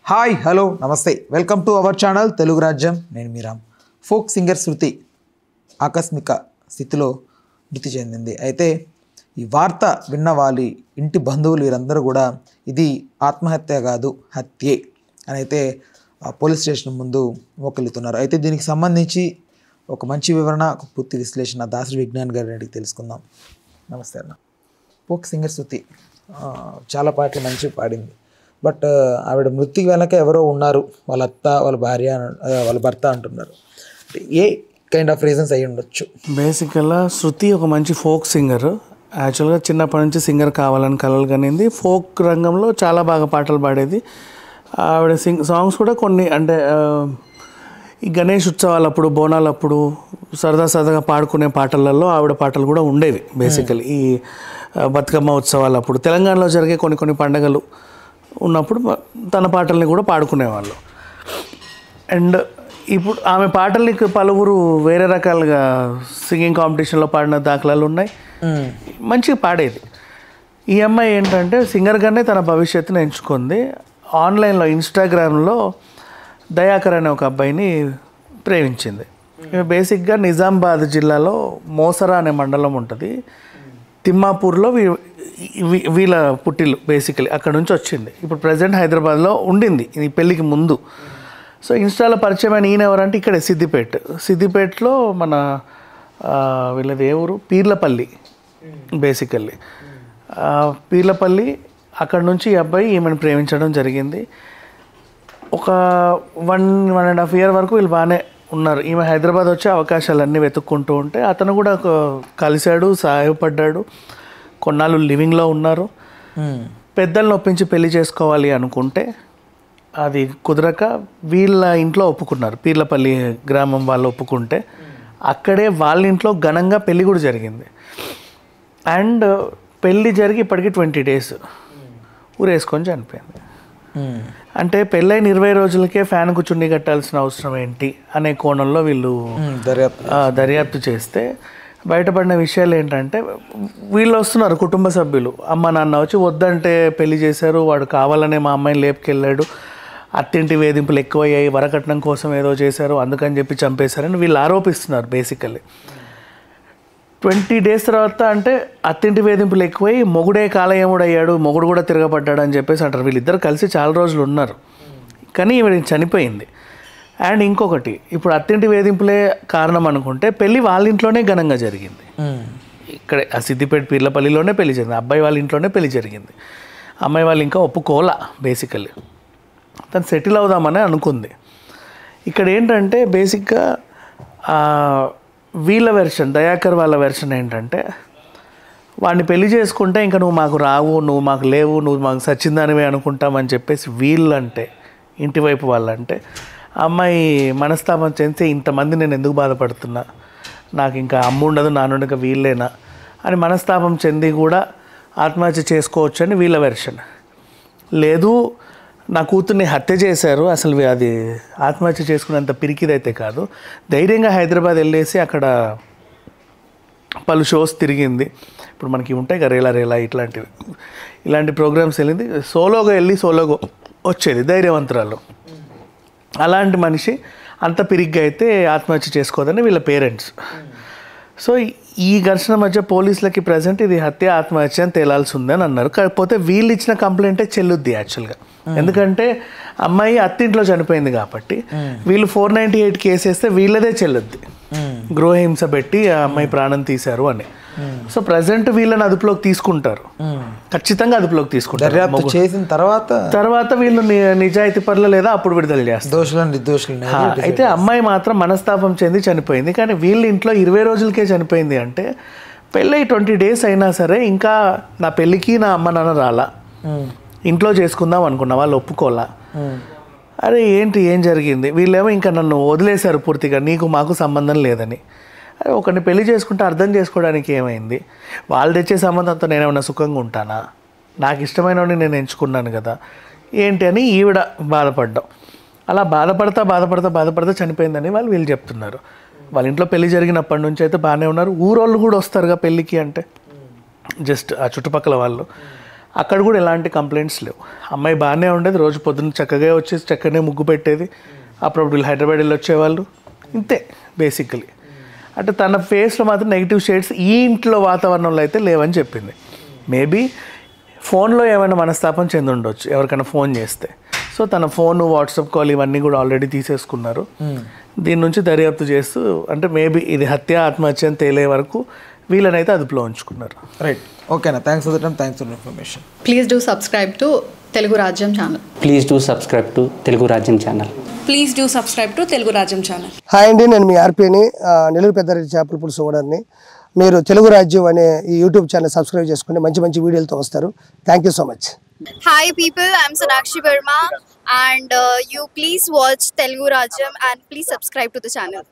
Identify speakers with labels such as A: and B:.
A: Hi hello నమస్తే welcome to our channel Telugu రాజ్యం. నేను మీరామ్. ఫోక్ సింగర్ శృతి ఆకస్మిక స్థితిలో మృతి చెందింది. అయితే ఈ వార్త విన్న వాళ్ళ ఇంటి బంధువులు వీరందరూ కూడా ఇది ఆత్మహత్య కాదు హత్యే అని అయితే పోలీస్ స్టేషన్ ముందు మోకలుతున్నారు. అయితే దీనికి సంబంధించి ఒక మంచి వివరణ, ఒక పూర్తి విశ్లేషణ దాసరి విజ్ఞాన్ గారిని అడిగి తెలుసుకుందాం. నమస్తే అన్న. ఫోక్ సింగర్ శృతి చాలా పాటలు మంచిగా పాడింది. బట్ ఆవిడ మృతికి వెనక ఎవరో ఉన్నారు, వాళ్ళ అత్త, వాళ్ళ భార్య, వాళ్ళ భర్త అంటున్నారు. ఏ కైండ్ ఆఫ్ రీజన్స్ అయ్యి ఉండొచ్చు?
B: బేసికల్గా శృతి ఒక మంచి ఫోక్ సింగర్. యాక్చువల్గా చిన్నప్పటి నుంచి సింగర్ కావాలని కలలు కనింది. ఫోక్ రంగంలో చాలా బాగా పాటలు పాడేది. ఆవిడ సాంగ్స్ కూడా కొన్ని అంటే ఈ గణేష్ ఉత్సవాలప్పుడు, బోనాలప్పుడు సరదాగా పాడుకునే పాటలలో ఆవిడ పాటలు కూడా ఉండేవి. బేసికలీ ఈ బతుకమ్మ ఉత్సవాలప్పుడు, తెలంగాణలో జరిగే కొన్ని పండుగలు ఉన్నప్పుడు తన పాటల్ని కూడా పాడుకునేవాళ్ళు. అండ్ ఇప్పుడు ఆమె పాటల్ని పలువురు వేరే రకాలుగా సింగింగ్ కాంపిటీషన్లో పాడిన దాఖలాలు ఉన్నాయి. మంచిగా పాడేది. ఈ అమ్మాయి ఏంటంటే సింగర్గానే తన భవిష్యత్తును ఎంచుకుంది. ఆన్లైన్లో ఇన్స్టాగ్రామ్లో దయాకర్ అనే ఒక అబ్బాయిని ప్రేమించింది. బేసిక్గా నిజామాబాద్ జిల్లాలో మోసరా అనే మండలం ఉంటుంది. తిమ్మాపూర్లో వీళ్ళ పుట్టిల్లు. బేసికలీ అక్కడ నుంచి వచ్చింది. ఇప్పుడు ప్రజెంట్ హైదరాబాద్లో ఉండింది ఈ పెళ్ళికి ముందు. సో ఇన్స్టాలో పరిచయమైన ఈయన ఎవరంటే ఇక్కడే సిద్దిపేటలో మన వీళ్ళది ఏ ఊరు, పీర్లపల్లి. బేసికల్లీ పీర్లపల్లి. అక్కడ నుంచి ఈ అబ్బాయి ఈమెను ప్రేమించడం జరిగింది. ఒక 1.5 year వరకు వీళ్ళు బాగానే ఉన్నారు. ఈమె హైదరాబాద్ వచ్చే అవకాశాలన్నీ వెతుక్కుంటూ ఉంటే అతను కూడా కలిశాడు, సహాయపడ్డాడు. కొన్నాళ్ళు లివింగ్లో ఉన్నారు. పెద్దలను ఒప్పించి పెళ్లి చేసుకోవాలి అనుకుంటే అది కుదరక వీళ్ళ ఇంట్లో ఒప్పుకున్నారు. పీర్లపల్లి గ్రామం వాళ్ళు ఒప్పుకుంటే అక్కడే వాళ్ళ ఇంట్లో ఘనంగా పెళ్ళి కూడా జరిగింది. అండ్ పెళ్ళి జరిగి ఇప్పటికీ 20 days ఊరేసుకొని చనిపోయింది. అంటే పెళ్ళైన 20 రోజులకే ఫ్యాన్కు చున్నీ కట్టాల్సిన అవసరం ఏంటి అనే కోణంలో వీళ్ళు దర్యాప్తు చేస్తే బయటపడిన విషయాలు ఏంటంటే, వీళ్ళు వస్తున్నారు కుటుంబ సభ్యులు, అమ్మ నాన్న వచ్చి వద్దంటే పెళ్లి చేశారు, వాడు కావాలనే మా అమ్మాయిని లేపుకెళ్ళాడు, అత్తింటి వేధింపులు ఎక్కువయ్యాయి, వరకట్నం కోసం ఏదో చేశారు అందుకని చెప్పి చంపేశారని వీళ్ళు ఆరోపిస్తున్నారు. బేసికల్లీ 20 days తర్వాత అంటే అత్తింటి వేధింపులు ఎక్కువై మొగుడే కాలయముడయ్యాడు, మొగుడు కూడా తిరగబడ్డాడు అని చెప్పేసి అంటారు. వీళ్ళిద్దరు కలిసి చాలా రోజులు ఉన్నారు, కానీ ఈవిడ చనిపోయింది. అండ్ ఇంకొకటి, ఇప్పుడు అత్తింటి వేధింపులే కారణం అనుకుంటే పెళ్ళి వాళ్ళ ఇంట్లోనే ఘనంగా జరిగింది. ఇక్కడే ఆ సిద్దిపేట పీర్లపల్లిలోనే పెళ్లి జరిగింది. అబ్బాయి వాళ్ళ ఇంట్లోనే పెళ్లి జరిగింది. అమ్మాయి వాళ్ళు ఇంకా ఒప్పుకోలా. బేసికల్లీ తను సెటిల్ అవుదామని అనుకుంది. ఇక్కడ ఏంటంటే బేసిక్గా వీళ్ళ వెర్షన్, దయాకర్ వాళ్ళ వెర్షన్ ఏంటంటే, వాడిని పెళ్లి చేసుకుంటే ఇంకా నువ్వు మాకు రావు, నువ్వు మాకు లేవు, నువ్వు మాకు సచ్చిందానివే అనుకుంటామని చెప్పేసి వీళ్ళంటే, ఇంటివైపు వాళ్ళంటే, అమ్మాయి మనస్తాపం చెందితే ఇంతమంది నేను ఎందుకు బాధపడుతున్నా, నాకు ఇంకా అమ్మ ఉండదు, నాన్నుండక వీళ్ళేనా అని మనస్తాపం చెంది కూడా ఆత్మహత్య చేసుకోవచ్చు అని వీళ్ళ వెర్షన్. లేదు, నా కూతుర్ని హత్య చేశారు, అసలు అది ఆత్మహత్య చేసుకునేంత పిరికిదైతే కాదు, ధైర్యంగా హైదరాబాద్ వెళ్ళేసి అక్కడ పలు షోస్ తిరిగింది. ఇప్పుడు మనకి ఉంటాయి కదా రేలా ఇలాంటి ప్రోగ్రామ్స్ వెళ్ళింది. సోలోగా వచ్చేది ధైర్యవంతురాలు. అలాంటి మనిషి అంత పిరిగ్గా అయితే ఆత్మహత్య చేసుకోదని వీళ్ళ పేరెంట్స్. సో ఈ ఘర్షణ మధ్య పోలీసులకి ప్రజెంట్ ఇది హత్య ఆత్మహత్య అని తేలాల్సి ఉందని అన్నారు. కాకపోతే వీళ్ళు ఇచ్చిన కంప్లైంటే చెల్లుద్ది యాక్చువల్గా. ఎందుకంటే అమ్మాయి అత్తింట్లో చనిపోయింది కాబట్టి వీళ్ళు 498 కేసు వేస్తే వీళ్ళదే చెల్లుద్ది. గృహహింస పెట్టి ఆ అమ్మాయి ప్రాణం తీశారు అని. సో ప్రజెంట్ వీళ్ళని అదుపులోకి తీసుకుంటారు, ఖచ్చితంగా అదుపులోకి తీసుకుంటారు.
A: దర్యాప్తు చేసిన
B: తర్వాత వీళ్ళు నిజాయితీ పరులు లేదా అప్పుడు విడుదల చేస్తారు. అయితే అమ్మాయి మాత్రం మనస్తాపం చెంది చనిపోయింది. కానీ వీళ్ళ ఇంట్లో 20 రోజులకే చనిపోయింది అంటే, పెళ్ళై 20 days అయినా సరే ఇంకా నా పెళ్ళికి నా అమ్మ నాన్న రాలా, ఇంట్లో చేసుకుందాం అనుకున్నా, వాళ్ళు ఒప్పుకోలా. అరే ఏంటి, ఏం జరిగింది? వీళ్ళేమో ఇంకా నన్ను వదిలేశారు పూర్తిగా, నీకు మాకు సంబంధం లేదని. అరే ఒకరిని పెళ్లి చేసుకుంటే అర్థం చేసుకోవడానికి ఏమైంది? వాళ్ళు తెచ్చే సంబంధంతో నేనేమన్నా సుఖంగా ఉంటానా? నాకు ఇష్టమైనవాడిని నేను ఎంచుకున్నాను కదా ఏంటి అని ఈవిడ బాధపడ్డాం. అలా బాధపడతా చనిపోయిందని వీళ్ళు చెప్తున్నారు. వాళ్ళ ఇంట్లో పెళ్లి జరిగినప్పటి నుంచి అయితే బాగానే ఉన్నారు. ఊరోళ్ళు కూడా వస్తారుగా పెళ్ళికి, అంటే జస్ట్ ఆ చుట్టుపక్కల వాళ్ళు. అక్కడ కూడా ఎలాంటి కంప్లైంట్స్ లేవు. అమ్మాయి బాగానే ఉండేది, రోజు పొద్దున్న చక్కగా వచ్చేసి చక్కగానే ముగ్గు పెట్టేది, అప్పుడప్పుడు వీళ్ళు హైదరాబాద్ వెళ్ళి వచ్చేవాళ్ళు, ఇంతే బేసికలీ. అంటే తన ఫేస్లో మాత్రం నెగిటివ్ షేడ్స్ ఈ ఇంట్లో వాతావరణంలో అయితే లేవని చెప్పింది. మేబీ ఫోన్లో ఏమైనా మనస్తాపం చెంది ఉండొచ్చు ఎవరికైనా ఫోన్ చేస్తే. సో తన ఫోన్, వాట్సాప్ కాల్ ఇవన్నీ కూడా ఆల్రెడీ తీసేసుకున్నారు. దీని నుంచి దర్యాప్తు చేస్తూ, అంటే మేబీ ఇది హత్య ఆత్మహత్య అని తేలే వరకు వీళ్ళనైతే అదుపులో ఉంచుకున్నారు.
A: రైట్, ఓకేనా. Thanks for the time, thanks for information.
C: Please do subscribe to Telugu Rajyam channel.
D: Please do subscribe to Telugu Rajyam channel.
E: Please do subscribe to Telugu Rajyam channel.
F: Hi అండి, నేను మీ ఆర్పీని, నెల్లూరు పెద్దారెడ్డి చేపల పులుసు ఓనర్ని. మీరు తెలుగు రాజ్యం అనే ఈ యూట్యూబ్ ఛానల్ సబ్స్క్రైబ్ చేసుకుని మంచి మంచి వీడియోలతో వస్తారు. Thank you so much.
G: Hi people, I'm Sonakshi Verma and you please watch Telugu Rajam and please subscribe to the channel.